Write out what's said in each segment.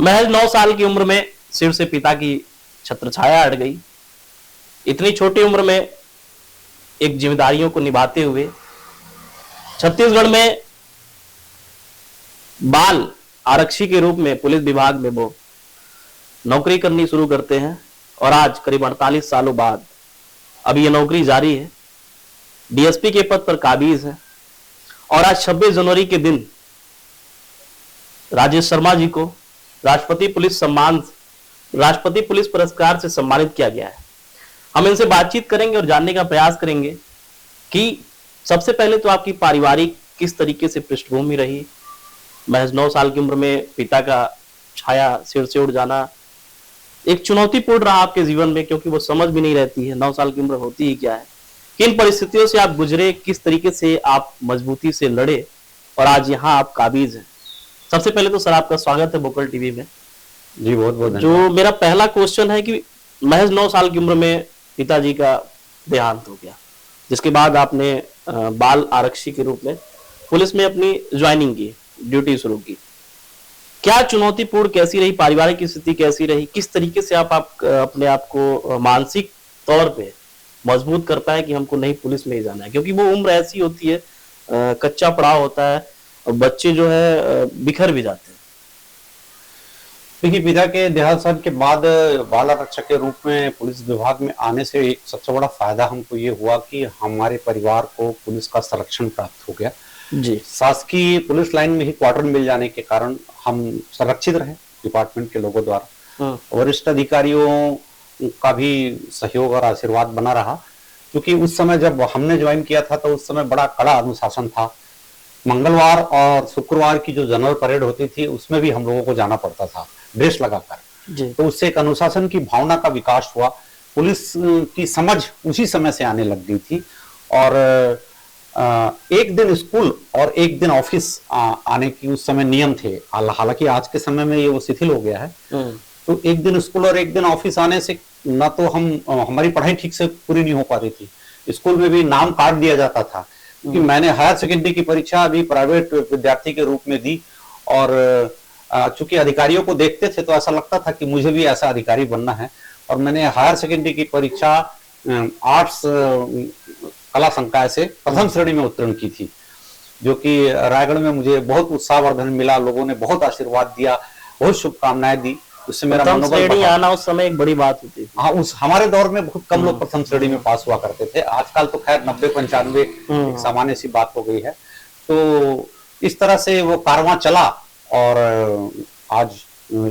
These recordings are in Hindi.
महज 9 साल की उम्र में सिर से पिता की छत्रछाया हट गई। इतनी छोटी उम्र में एक जिम्मेदारियों को निभाते हुए छत्तीसगढ़ में बाल आरक्षी के रूप में पुलिस विभाग में वो नौकरी करनी शुरू करते हैं और आज करीब 48 सालों बाद अब ये नौकरी जारी है। डीएसपी के पद पर काबिज है और आज 26 जनवरी के दिन राजेश शर्मा जी को राष्ट्रपति पुलिस पुरस्कार से सम्मानित किया गया है। हम इनसे बातचीत करेंगे और जानने का प्रयास करेंगे कि सबसे पहले तो आपकी पारिवारिक किस तरीके से पृष्ठभूमि रही। महज 9 साल की उम्र में पिता का छाया सिर से उड़ जाना एक चुनौतीपूर्ण रहा आपके जीवन में, क्योंकि वो समझ भी नहीं रहती है 9 साल की उम्र होती ही क्या है। किन परिस्थितियों से आप गुजरे, किस तरीके से आप मजबूती से लड़े और आज यहाँ आप काबिज हैं। सबसे पहले तो सर आपका स्वागत है वोकल टीवी में। जी बहुत बहुत जो मेरा पहला क्वेश्चन है कि महज 9 साल की उम्र में पिताजी का देहांत हो गया, जिसके बाद आपने बाल आरक्षी के रूप में पुलिस में अपनी ज्वाइनिंग की, ड्यूटी शुरू की। क्या चुनौतीपूर्ण कैसी रही, पारिवारिक स्थिति कैसी रही, किस तरीके से आप अपने आप को मानसिक तौर पे मजबूत कर पाए कि हमको नहीं पुलिस में ही जाना है, क्योंकि वो उम्र ऐसी होती है, कच्चा पड़ाव होता है और बच्चे जो है बिखर भी जाते हैं। देखिए, पिता के देहांत के बाद बाल आरक्षक के रूप में पुलिस विभाग में आने से एक सबसे बड़ा फायदा हमको ये हुआ कि हमारे परिवार को पुलिस का संरक्षण प्राप्त हो गया जी। शासकीय पुलिस लाइन में ही क्वार्टर मिल जाने के कारण हम संरक्षित रहे डिपार्टमेंट के लोगों द्वारा। वरिष्ठ अधिकारियों का भी सहयोग और आशीर्वाद बना रहा, क्योंकि उस समय जब हमने ज्वाइन किया था तो उस समय बड़ा कड़ा अनुशासन था। मंगलवार और शुक्रवार की जो जनरल परेड होती थी उसमें भी हम लोगों को जाना पड़ता था ड्रेस लगाकर, तो उससे एक अनुशासन की भावना का विकास हुआ। पुलिस की समझ उसी समय से आने लग गई थी और एक दिन स्कूल और एक दिन ऑफिस आने की उस समय नियम थे। हालांकि आज के समय में ये वो शिथिल हो गया है। तो एक दिन स्कूल और एक दिन ऑफिस आने से ना तो हमारी पढ़ाई ठीक से पूरी नहीं हो पा रही थी। स्कूल में भी नाम काट दिया जाता था, क्योंकि मैंने हायर सेकेंडरी की परीक्षा अभी प्राइवेट विद्यार्थी के रूप में दी और चूंकि अधिकारियों को देखते थे तो ऐसा लगता था कि मुझे भी ऐसा अधिकारी बनना है। और मैंने हायर सेकेंडरी की परीक्षा आर्ट्स कला संकाय से प्रथम श्रेणी में उत्तीर्ण की थी, जो कि रायगढ़ में मुझे बहुत उत्साहवर्धन मिला। लोगों ने बहुत आशीर्वाद दिया, बहुत शुभकामनाएं दी, उससे मेरा मनोबल बढ़ा। आना उस समय एक बड़ी बात होती थी। हाँ, उस हमारे दौर में बहुत कम लोग प्रथम श्रेणी में पास हुआ करते थे। आजकल तो खैर 90-95 एक सामान्य सी बात हो गई है। तो इस तरह से वो कारवां चला और आज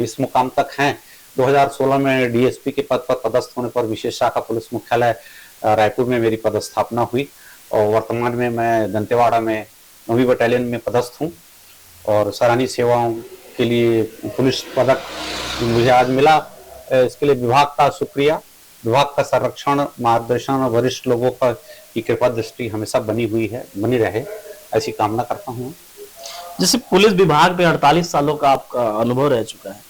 इस मुकाम तक हैं। 2016 में डीएसपी के पद पर पदस्थ होने पर विशेष शाखा पुलिस मुख्यालय रायपुर में मेरी पदस्थापना हुई और वर्तमान में मैं दंतेवाड़ा में 9वीं बटालियन में पदस्थ हूँ और सराहनीय सेवाओं के लिए पुलिस पदक मुझे आज मिला। इसके लिए विभाग का शुक्रिया। विभाग का संरक्षण, मार्गदर्शन और वरिष्ठ लोगों की कृपा दृष्टि हमेशा बनी हुई है, बनी रहे, ऐसी कामना करता हूँ। जैसे पुलिस विभाग में 48 सालों का आपका अनुभव रह चुका है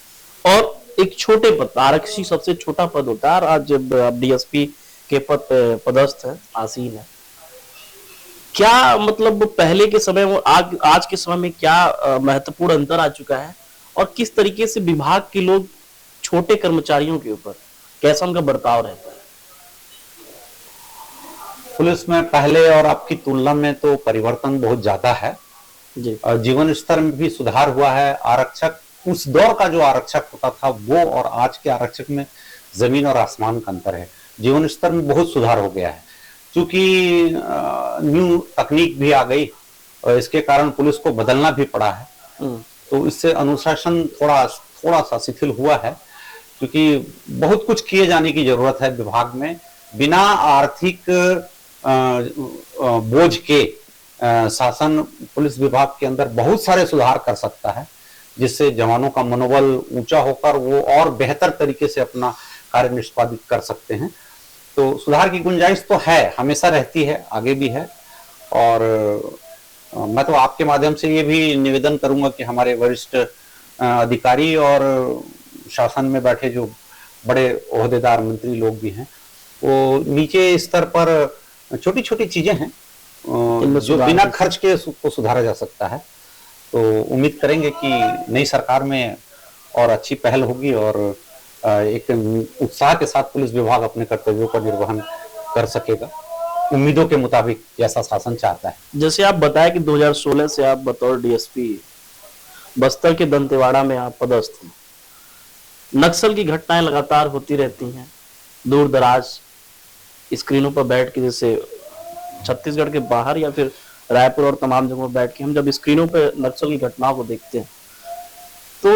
और एक छोटे पद, आरक्षी सबसे छोटा पद होता है, और आज जब आप डीएसपी के पद पे पदस्थ है, आसीन है, क्या मतलब पहले के समय में आज के समय में क्या महत्वपूर्ण अंतर आ चुका है और किस तरीके से विभाग के लोग छोटे कर्मचारियों के ऊपर कैसा उनका बर्ताव रहता है? पुलिस में पहले और अब की तुलना में तो परिवर्तन बहुत ज्यादा है जी। जीवन स्तर में भी सुधार हुआ है। आरक्षक, उस दौर का जो आरक्षक होता था वो और आज के आरक्षक में जमीन और आसमान का अंतर है। जीवन स्तर में बहुत सुधार हो गया है, क्योंकि न्यू तकनीक भी आ गई और इसके कारण पुलिस को बदलना भी पड़ा है। तो इससे अनुशासन थोड़ा सा शिथिल हुआ है, क्योंकि बहुत कुछ किए जाने की जरूरत है विभाग में। बिना आर्थिक बोझ के शासन पुलिस विभाग के अंदर बहुत सारे सुधार कर सकता है, जिससे जवानों का मनोबल ऊंचा होकर वो और बेहतर तरीके से अपना कार्य निष्पादित कर सकते हैं। तो सुधार की गुंजाइश तो है, हमेशा रहती है, आगे भी है। और मैं तो आपके माध्यम से ये भी निवेदन करूंगा कि हमारे वरिष्ठ अधिकारी और शासन में बैठे जो बड़े ओहदेदार मंत्री लोग भी हैं, वो नीचे स्तर पर छोटी छोटी चीजें हैं जो बिना खर्च के उसको सुधारा जा सकता है। तो उम्मीद करेंगे कि नई सरकार में और अच्छी पहल होगी और एक उत्साह के साथ पुलिस विभाग अपने कर्तव्यों का निर्वहन कर सकेगा, उम्मीदों के मुताबिक जैसा शासन चाहता है। जैसे आप बताया कि 2016 से आप बतौर डीएसपी बस्तर के दंतेवाड़ा में आप पदस्थ हैं। नक्सल की घटनाएं लगातार होती रहती हैं, दूर दराज स्क्रीनों पर बैठ के, जैसे छत्तीसगढ़ के बाहर या फिर रायपुर और तमाम जगहों पर बैठ के हम जब स्क्रीनों पर नक्सल की घटनाओं को देखते हैं तो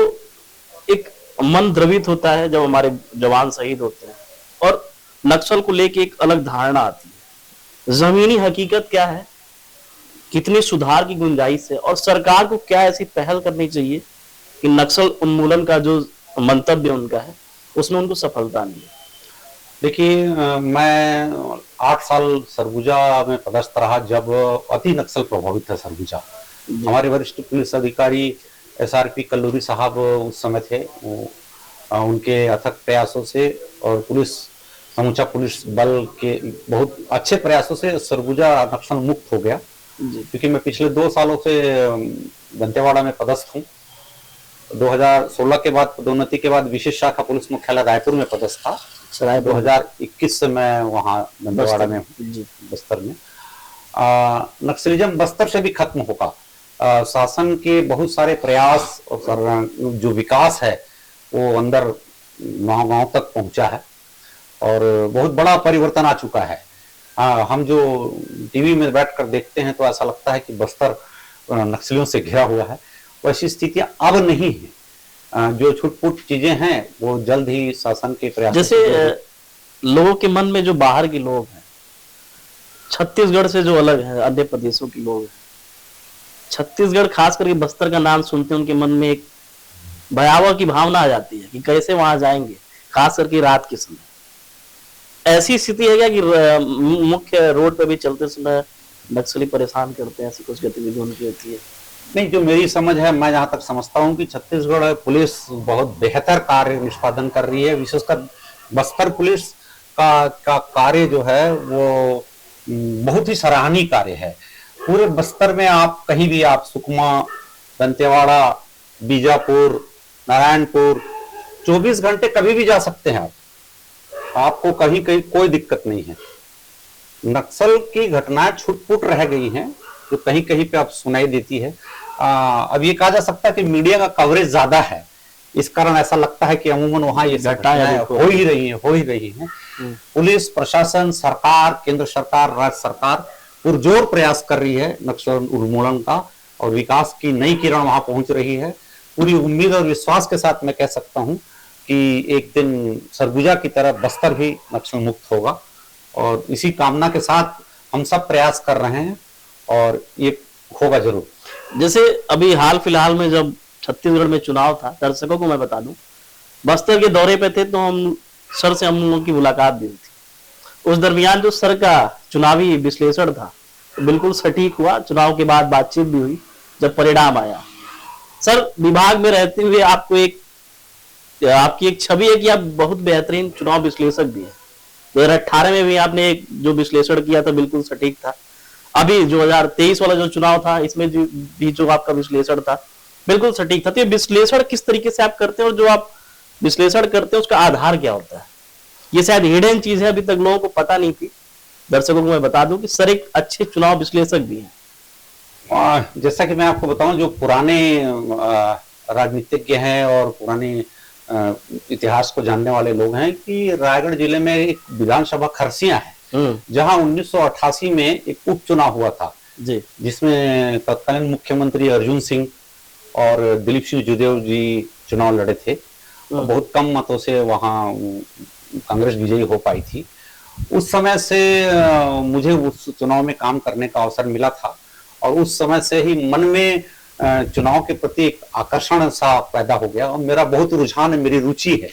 एक मन द्रवित होता है जब हमारे जवान शहीद होते हैं, और नक्सल को लेके एक अलग धारणा आती है। जमीनी हकीकत क्या है, कितनी सुधार की गुंजाइश है, और सरकार को क्या ऐसी पहल करनी चाहिए कि नक्सल उन्मूलन का जो मंतव्य उनका है उसमें उनको सफलता मिले। देखिए, मैं 8 साल सरगुजा में पदस्थ रहा जब अति नक्सल प्रभावित था सरगुजा। हमारे वरिष्ठ पुलिस अधिकारी एसआरपी कल्लूरी साहब उस समय थे, उनके अथक प्रयासों से और समूचा पुलिस बल के बहुत अच्छे प्रयासों से सरगुजा नक्सल मुक्त हो गया। क्योंकि मैं पिछले 2 सालों से दंतेवाड़ा में पदस्थ हूँ। 2016 के बाद पदोन्नति के बाद विशेष शाखा पुलिस मुख्यालय रायपुर में पदस्थ था। 2021 से मैं वहाँ दंतेवाड़ा में बस्तर में। नक्सलिज्म बस्तर से भी खत्म होगा। शासन के बहुत सारे प्रयास और जो विकास है वो अंदर गाँव तक पहुंचा है और बहुत बड़ा परिवर्तन आ चुका है। हम जो टीवी में बैठकर देखते हैं तो ऐसा लगता है कि बस्तर नक्सलियों से घिरा हुआ है, वैसी स्थितियां अब नहीं है। जो छुटपुट चीजें हैं वो जल्द ही शासन के प्रयास, जैसे लोगों के मन में जो बाहर के लोग हैं, छत्तीसगढ़ से जो अलग है, अन्य प्रदेशों के लोग हैं, छत्तीसगढ़ खास करके बस्तर का नाम सुनते हैं उनके मन में एक भयावह की भावना आ जाती है कि कैसे वहां जाएंगे, खास करके रात के समय। ऐसी स्थिति है क्या कि मुख्य रोड पे भी चलते समय नक्सली परेशान करते हैं, ऐसी कुछ गतिविधि उनकी होती है? नहीं, जो मेरी समझ है, मैं जहां तक समझता हूं कि छत्तीसगढ़ पुलिस बहुत बेहतर कार्य निष्पादन कर रही है। विशेषकर बस्तर पुलिस का कार्य जो है वो बहुत ही सराहनीय कार्य है। पूरे बस्तर में आप कहीं भी, आप सुकमा, दंतेवाड़ा, बीजापुर, नारायणपुर 24 घंटे कभी भी जा सकते हैं। आपको कहीं कहीं कोई दिक्कत नहीं है। नक्सल की घटनाएं छुटपुट रह गई हैं जो कहीं कहीं पे आप सुनाई देती है। अब ये कहा जा सकता है कि मीडिया का कवरेज ज्यादा है, इस कारण ऐसा लगता है कि अमूमन वहां ये घटनाएं हो ही रही हैं। पुलिस प्रशासन, सरकार, केंद्र सरकार, राज्य सरकार पुरजोर प्रयास कर रही है नक्सल उन्मूलन का, और विकास की नई किरण वहां पहुंच रही है। पूरी उम्मीद और विश्वास के साथ मैं कह सकता हूं कि एक दिन सरगुजा की तरह बस्तर भी नक्सल मुक्त होगा, और इसी कामना के साथ हम सब प्रयास कर रहे हैं और ये होगा जरूर। जैसे अभी हाल फिलहाल में जब छत्तीसगढ़ में चुनाव था, दर्शकों को मैं बता दूं, बस्तर के दौरे पे थे तो हम हम लोगों की मुलाकात भी हुई थी। उस दरमियान जो सर का चुनावी विश्लेषण था तो बिल्कुल सटीक हुआ। चुनाव के बाद बातचीत भी हुई जब परिणाम आया। सर, विभाग में रहते हुए आपकी एक छवि है कि आप बहुत बेहतरीन चुनाव विश्लेषक भी हैं। 2018 में भी आपने जो विश्लेषण किया था बिल्कुल सटीक था। अभी 2023 वाला जो चुनाव था इसमें भी जो आपका विश्लेषण था बिल्कुल सटीक था। तो ये विश्लेषण किस तरीके से आप करते हैं और जो आप विश्लेषण करते हैं उसका आधार क्या होता है? ये शायद हिडन चीज है, अभी तक लोगों को पता नहीं थी। दर्शकों को मैं बता दूं कि सर एक अच्छे चुनाव विश्लेषक भी हैं। जैसा कि मैं आपको बताऊं, जो पुराने राजनीतिज्ञ हैं और पुराने इतिहास को जानने वाले लोग हैं कि रायगढ़ जिले में एक विधानसभा खरसिया है जहां 1988 में एक उपचुनाव हुआ था जी, जिसमें तत्कालीन मुख्यमंत्री अर्जुन सिंह और दिलीप सिंह जुदेव जी चुनाव लड़े थे। बहुत कम मतों से वहां कांग्रेस विजयी हो पाई थी। उस समय से मुझे उस चुनाव में काम करने का अवसर मिला था और उस समय से ही मन में चुनाव के प्रति एक आकर्षण सा पैदा हो गया और मेरा बहुत रुझान है, मेरी रुचि है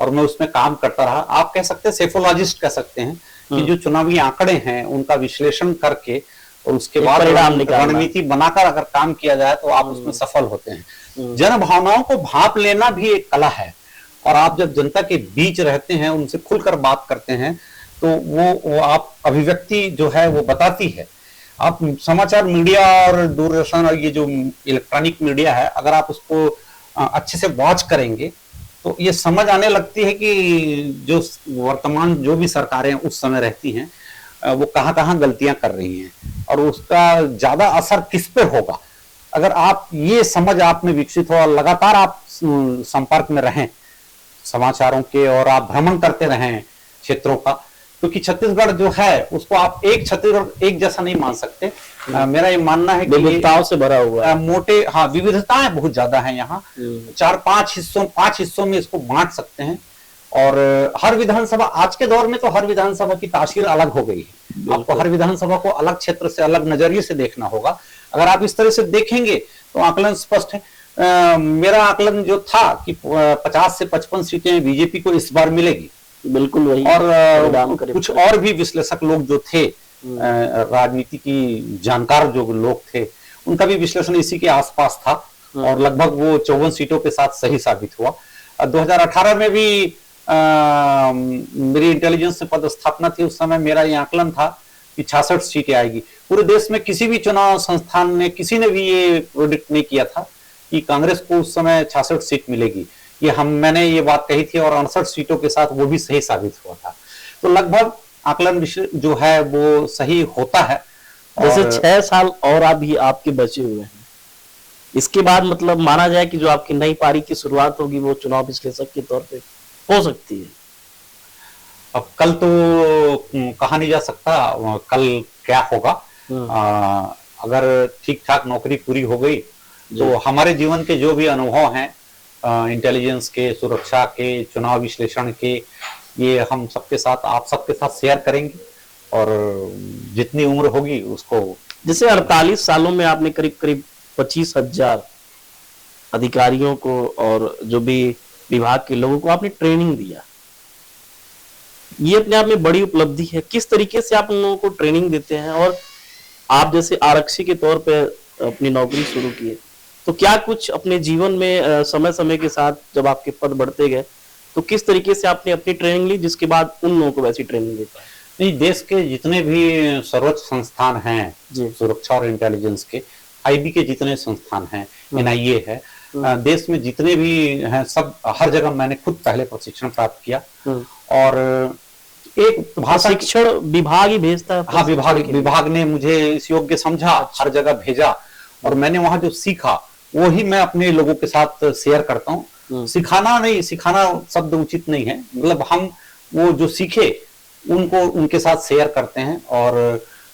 और मैं उसमें काम करता रहा। आप कह सकते हैं, सेफोलॉजिस्ट कह सकते हैं कि जो चुनावी आंकड़े हैं उनका विश्लेषण करके और उसके बाद रणनीति बनाकर अगर काम किया जाए तो आप उसमें सफल होते हैं। जन भावनाओं को भांप लेना भी एक कला है और आप जब जनता के बीच रहते हैं, उनसे खुलकर बात करते हैं तो वो आप अभिव्यक्ति जो है वो बताती है। आप समाचार मीडिया और दूरदर्शन और ये जो इलेक्ट्रॉनिक मीडिया है, अगर आप उसको अच्छे से वॉच करेंगे तो ये समझ आने लगती है कि जो वर्तमान जो भी सरकारें उस समय रहती हैं वो कहाँ कहाँ गलतियां कर रही हैं और उसका ज्यादा असर किस पे होगा। अगर आप ये समझ आप में विकसित हो और लगातार आप संपर्क में रहें समाचारों के और आप भ्रमण करते रहें क्षेत्रों का, क्योंकि छत्तीसगढ़ जो है उसको आप एक छत्तीसगढ़ एक जैसा नहीं मान सकते। मेरा ये मानना है कि विविधताओं से भरा हुआ है। मोटे हाँ विविधताएं बहुत ज्यादा हैं यहाँ। 5 हिस्सों में इसको बांट सकते हैं और हर विधानसभा आज के दौर में तो हर विधानसभा की तासीर अलग हो गई है। आपको हर विधानसभा को अलग क्षेत्र से अलग नजरिए से देखना होगा। अगर आप इस तरह से देखेंगे तो आकलन स्पष्ट है। मेरा आकलन जो था कि 50 से 55 सीटें बीजेपी को इस बार मिलेगी, बिल्कुल वही। और कुछ और भी विश्लेषक लोग जो थे राजनीति की जानकार जो लोग थे उनका भी विश्लेषण इसी के आसपास था और लगभग वो 54 सीटों के साथ सही साबित हुआ। 2018 में भी मेरी इंटेलिजेंस से पदस्थापना थी, उस समय मेरा ये आकलन था कि 66 सीटें आएगी। पूरे देश में किसी भी चुनाव संस्थान ने किसी ने भी ये प्रोडिक्ट नहीं किया था कि कांग्रेस को उस समय 66 सीट मिलेगी। मैंने ये बात कही थी और 68 सीटों के साथ वो भी सही साबित हुआ था। तो लगभग आकलन जो है वो सही होता है। जैसे 6 साल और अभी आपके बचे हुए हैं, इसके बाद मतलब माना जाए कि जो आपकी नई पारी की शुरुआत होगी वो चुनाव विश्लेषक के तौर पे हो सकती है। अब कल तो कहा नहीं जा सकता कल क्या होगा। अगर ठीक ठाक नौकरी पूरी हो गई तो हमारे जीवन के जो भी अनुभव हैं इंटेलिजेंस के, सुरक्षा के, चुनाव विश्लेषण के, ये हम सबके साथ आप सबके साथ शेयर करेंगे और जितनी उम्र होगी उसको। जैसे 48 सालों में आपने करीब करीब 25,000 अधिकारियों को और जो भी विभाग के लोगों को आपने ट्रेनिंग दिया, ये अपने आप में बड़ी उपलब्धि है। किस तरीके से आप उन लोगों को ट्रेनिंग देते हैं और आप जैसे आरक्षी के तौर पे अपनी नौकरी शुरू की है तो क्या कुछ अपने जीवन में समय समय के साथ जब आपके पद बढ़ते गए तो किस तरीके से आपने अपनी ट्रेनिंग ली जिसके बाद उन लोगों को वैसी ट्रेनिंग दे पाए? नहीं, देश के जितने भी सर्वोच्च संस्थान हैं सुरक्षा और इंटेलिजेंस के, आईबी के जितने संस्थान हैं, एनआईए है, देश में जितने भी हैं सब हर जगह मैंने खुद पहले प्रशिक्षण प्राप्त किया और एक भाषा शिक्षण विभाग ही भेजता है। हाँ, विभाग ने मुझे इस योग्य समझा, हर जगह भेजा और मैंने वहां जो सीखा वो ही मैं अपने लोगों के साथ शेयर करता हूँ। सिखाना शब्द उचित नहीं है, मतलब हम वो जो सीखे उनको उनके साथ शेयर करते हैं और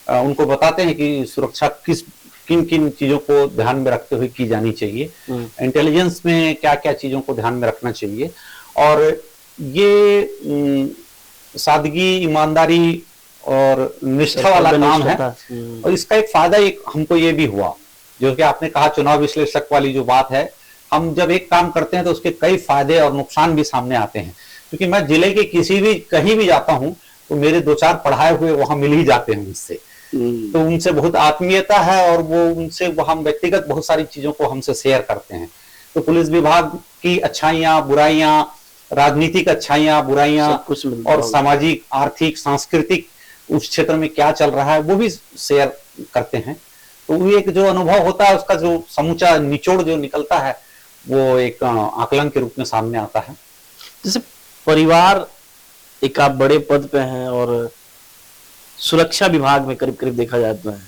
उनको बताते हैं कि सुरक्षा किन किन चीजों को ध्यान में रखते हुए की जानी चाहिए, इंटेलिजेंस में क्या क्या चीजों को ध्यान में रखना चाहिए। और ये सादगी, ईमानदारी और निष्ठा वाला काम है और इसका एक फायदा हमको ये भी हुआ, जो कि आपने कहा चुनाव विश्लेषक वाली जो बात है, हम जब एक काम करते हैं तो उसके कई फायदे और नुकसान भी सामने आते हैं। क्योंकि मैं जिले के कहीं भी जाता हूं तो मेरे 2-4 पढ़ाए हुए वहां मिल ही जाते हैं मुझसे, तो उनसे बहुत आत्मीयता है और वो उनसे हम व्यक्तिगत बहुत सारी चीजों को हमसे शेयर करते हैं। तो पुलिस विभाग की अच्छाइयां, बुराइयां, राजनीतिक अच्छाइयां, बुराइयां और सामाजिक, आर्थिक, सांस्कृतिक उस क्षेत्र में क्या चल रहा है वो भी शेयर करते हैं। तो वो एक जो अनुभव होता है उसका जो समूचा निचोड़ जो निकलता है वो एक आकलन के रूप में सामने आता है। जैसे परिवार, एक आप बड़े पद पे हैं और सुरक्षा विभाग में करीब करीब देखा जाता है,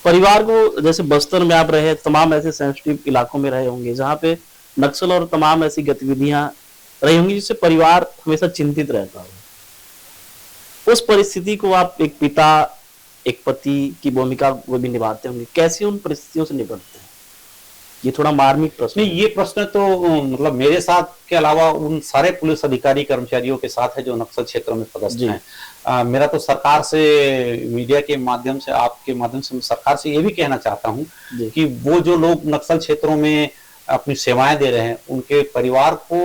परिवार को जैसे बस्तर में आप रहे, तमाम ऐसे सेंसिटिव इलाकों में रहे होंगे जहाँ पे नक्सल और तमाम ऐसी गतिविधियां रही होंगी जिससे परिवार हमेशा चिंतित रहता हो। उस परिस्थिति को आप एक पिता, एक पति की भूमिका वो भी निभाते होंगे, कैसे उन परिस्थितियों से निपटते हैं? ये थोड़ा मार्मिक प्रश्न नहीं, ये प्रश्न तो मतलब मेरे साथ के अलावा उन सारे पुलिस अधिकारी कर्मचारियों के साथ है जो नक्सल क्षेत्र में पदस्थ हैं। मेरा तो सरकार से, मीडिया के माध्यम से, आपके माध्यम से सरकार से ये भी कहना चाहता हूँ कि वो जो लोग नक्सल क्षेत्रों में अपनी सेवाएं दे रहे हैं उनके परिवार को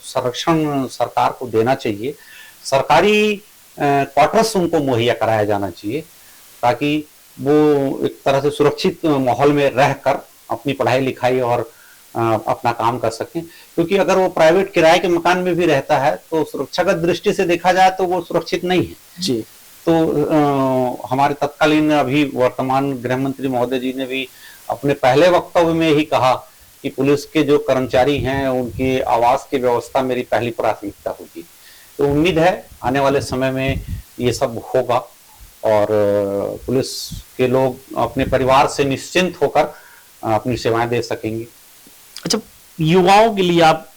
संरक्षण सरकार को देना चाहिए। सरकारी क्वार्टर्स उनको मुहैया कराया जाना चाहिए ताकि वो एक तरह से सुरक्षित माहौल में रहकर अपनी पढ़ाई लिखाई और अपना काम कर सकें। क्योंकि अगर वो प्राइवेट किराए के मकान में भी रहता है तो सुरक्षागत दृष्टि से देखा जाए तो वो सुरक्षित नहीं है जी। तो हमारे तत्कालीन अभी वर्तमान गृह मंत्री महोदय जी ने भी अपने पहले वक्तव्य में ही कहा कि पुलिस के जो कर्मचारी हैं उनकी आवास की व्यवस्था मेरी पहली प्राथमिकता होगी। तो उम्मीद है आने वाले समय में ये सब होगा और पुलिस के लोग अपने परिवार से निश्चिंत होकर अपनी सेवाएं दे सकेंगे। अच्छा, युवाओं के लिए आप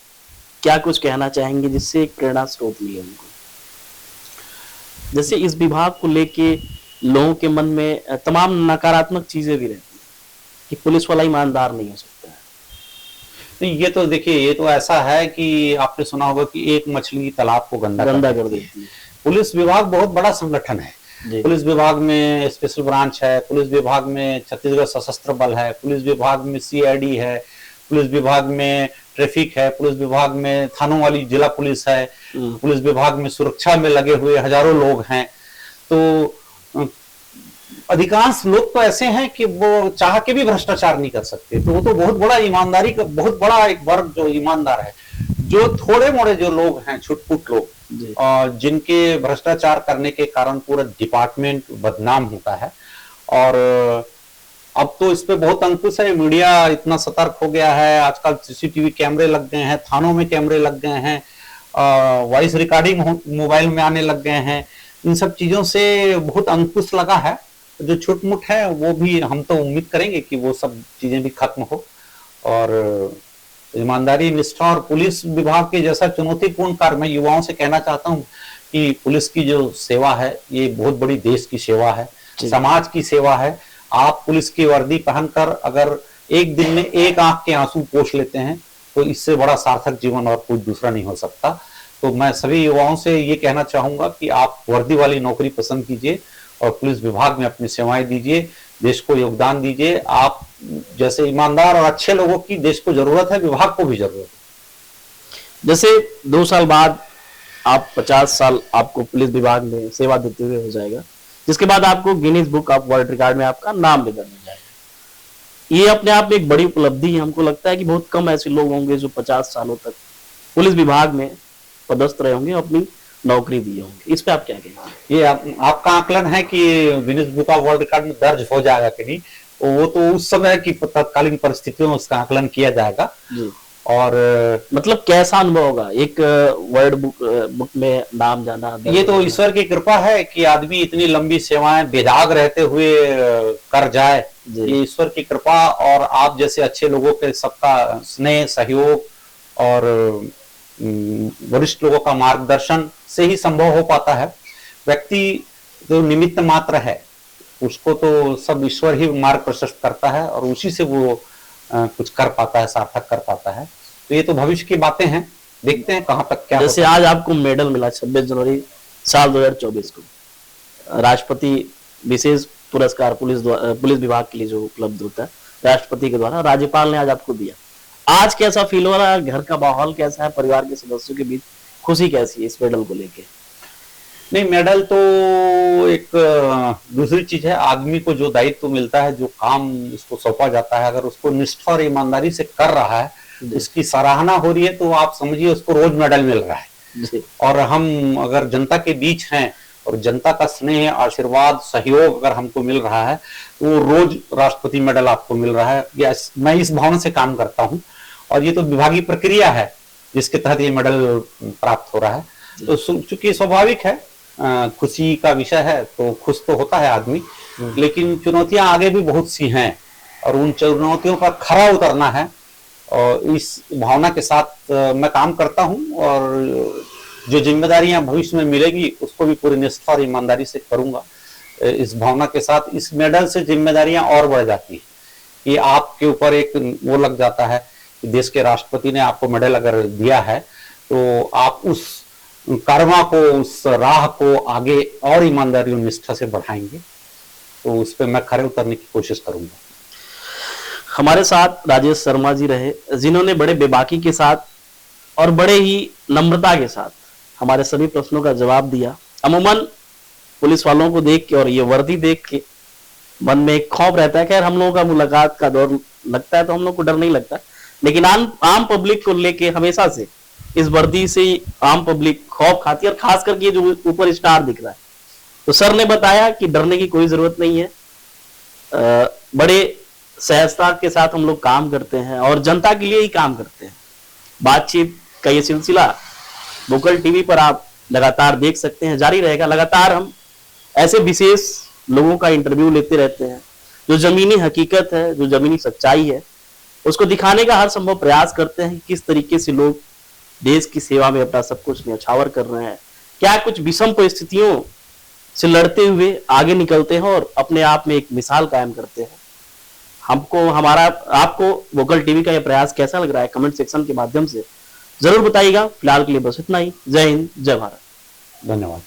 क्या कुछ कहना चाहेंगे जिससे एक प्रेरणा स्रोत मिले उनको? जैसे इस विभाग को लेके लोगों के मन में तमाम नकारात्मक चीजें भी रहती हैं कि पुलिस वाला ईमानदार नहीं हो सकता है। नहीं, ये तो देखिए, ये तो ऐसा है कि आपने सुना होगा कि एक मछली तालाब को गंदा कर देती है। पुलिस विभाग बहुत बड़ा संगठन है। पुलिस विभाग में स्पेशल ब्रांच है, पुलिस विभाग में छत्तीसगढ़ सशस्त्र बल है, पुलिस विभाग में सीआईडी है, पुलिस विभाग में ट्रैफिक है, पुलिस विभाग में थानों वाली जिला पुलिस है, पुलिस विभाग में सुरक्षा में लगे हुए हजारों लोग हैं। तो अधिकांश लोग तो ऐसे हैं कि वो चाह के भी भ्रष्टाचार नहीं कर सकते। तो वो तो बहुत बड़ा ईमानदारी का बहुत बड़ा एक वर्ग जो ईमानदार है। जो थोड़े मोड़े जो लोग हैं, छुटपुट लोग, जिनके भ्रष्टाचार करने के कारण पूरा डिपार्टमेंट बदनाम होता है। और अब तो इस पे बहुत अंकुश है, मीडिया इतना सतर्क हो गया है, आजकल सीसीटीवी कैमरे लग गए हैं, थानों में कैमरे लग गए हैं, वॉइस रिकॉर्डिंग मोबाइल में आने लग गए हैं। इन सब चीजों से बहुत अंकुश लगा है। जो छुटमुट है वो भी, हम तो उम्मीद करेंगे कि वो सब चीजें भी खत्म हो और ईमानदारी, निष्ठा और पुलिस विभाग के जैसा चुनौतीपूर्ण कार्य, मैं युवाओं से कहना चाहता हूँ कि पुलिस की जो सेवा है ये बहुत बड़ी देश की सेवा है, समाज की सेवा है। आप पुलिस की वर्दी पहनकर अगर एक दिन में एक आंख के आंसू पोंछ लेते हैं तो इससे बड़ा सार्थक जीवन और कुछ दूसरा नहीं हो सकता। तो मैं सभी युवाओं से ये कहना चाहूंगा कि आप वर्दी वाली नौकरी पसंद कीजिए और पुलिस विभाग में अपनी सेवाएं दीजिए, देश को योगदान दीजिए। आप जैसे ईमानदार और अच्छे लोगों की देश को जरूरत है, विभाग को भी जरूरत है। जैसे 2 साल बाद आप 50 साल आपको पुलिस विभाग में सेवा देते हुए हो जाएगा, जिसके बाद आपको Guinness book of world record में आपका नाम भी दर्ज हो जाएगा। ये अपने आप में एक बड़ी उपलब्धि है। हमको लगता है कि बहुत कम ऐसे लोग होंगे जो 50 सालों तक पुलिस विभाग में पदस्थ रहे होंगे, अपनी नौकरी दिए होंगे। इस पे आप क्या कहेंगे? ये आपका आकलन है कि Guinness book of world record में दर्ज हो जाएगा कि नहीं, वो तो उस समय की तत्कालीन परिस्थितियों में उसका आकलन किया जाएगा जी। और मतलब कैसा अनुभव होगा एक वर्ल्ड बुक में नाम जाना? ये तो ईश्वर की कृपा है कि आदमी इतनी लंबी सेवाएं बेदाग रहते हुए कर जाए, ये ईश्वर की कृपा और आप जैसे अच्छे लोगों के सबका स्नेह, सहयोग और वरिष्ठ लोगों का मार्गदर्शन से ही संभव हो पाता है। व्यक्ति जो निमित्त मात्र है उसको तो सब ईश्वर ही मार्ग प्रशस्त करता है और उसी से वो कुछ कर पाता है, सार्थक कर पाता है। तो ये तो भविष्य की बातें हैं, देखते हैं कहां तक क्या। जैसे आज आपको मेडल मिला 26 जनवरी साल 2024 को, राष्ट्रपति विशेष पुरस्कार पुलिस विभाग के लिए जो उपलब्ध होता है राष्ट्रपति के द्वारा, राज्यपाल ने आज आपको दिया। आज कैसा फील हो रहा है? घर का माहौल कैसा है? परिवार के सदस्यों के बीच खुशी कैसी है इस मेडल को लेके? नहीं, मेडल तो एक दूसरी चीज है। आदमी को जो दायित्व मिलता है, जो काम उसको सौंपा जाता है, अगर उसको निष्ठा और ईमानदारी से कर रहा है, उसकी सराहना हो रही है, तो आप समझिए उसको रोज मेडल मिल रहा है। और हम अगर जनता के बीच हैं और जनता का स्नेह, आशीर्वाद, सहयोग अगर हमको मिल रहा है तो रोज राष्ट्रपति मेडल आपको मिल रहा है। मैं इस भावना से काम करता हूँ और ये तो विभागीय प्रक्रिया है जिसके तहत ये मेडल प्राप्त हो रहा है। तो चूंकि स्वाभाविक है, खुशी का विषय है तो खुश तो होता है आदमी, लेकिन चुनौतियां आगे भी बहुत सी हैं और उन चुनौतियों पर खरा उतरना है। और इस भावना के साथ मैं काम करता हूं और जो जिम्मेदारियां भविष्य में मिलेगी उसको भी पूरी निष्ठा और ईमानदारी से करूंगा। इस भावना के साथ इस मेडल से जिम्मेदारियां और बढ़ जाती है कि आपके ऊपर एक वो लग जाता है कि देश के राष्ट्रपति ने आपको मेडल अगर दिया है तो आप उस कर्मा को, उस राह को आगे और ईमानदारी और निष्ठा से बढ़ाएंगे। तो उस पर मैं खरे उतरने की कोशिश करूंगा। हमारे साथ राजेश शर्मा जी रहे, जिन्होंने बड़े बेबाकी के साथ और बड़े ही नम्रता के साथ हमारे सभी प्रश्नों का जवाब दिया। अमूमन पुलिस वालों को देख के और ये वर्दी देख के मन में एक खौफ रहता है। खैर, हम लोगों का मुलाकात का दौर लगता है तो हम लोग को डर नहीं लगता, लेकिन आम पब्लिक को लेके हमेशा से इस वर्दी से आम पब्लिक खौफ खाती है, और खास करके जो ऊपर स्टार दिख रहा है। तो सर ने बताया कि डरने की कोई जरूरत नहीं है। बड़े सहजता के साथ हम लोग काम करते हैं और जनता के लिए ही काम करते हैं। बातचीत का ये सिलसिला वोकल टीवी पर आप लगातार देख सकते हैं, जारी रहेगा। लगातार हम ऐसे विशेष लोगों का इंटरव्यू लेते रहते हैं, जो जमीनी हकीकत है, जो जमीनी सच्चाई है, उसको दिखाने का हर संभव प्रयास करते हैं। किस तरीके से लोग देश की सेवा में अपना सब कुछ न्यौछावर कर रहे हैं, क्या कुछ विषम परिस्थितियों से लड़ते हुए आगे निकलते हैं और अपने आप में एक मिसाल कायम करते हैं। आपको वोकल टीवी का यह प्रयास कैसा लग रहा है, कमेंट सेक्शन के माध्यम से जरूर बताइएगा। फिलहाल के लिए बस इतना ही। जय हिंद, जय भारत। धन्यवाद।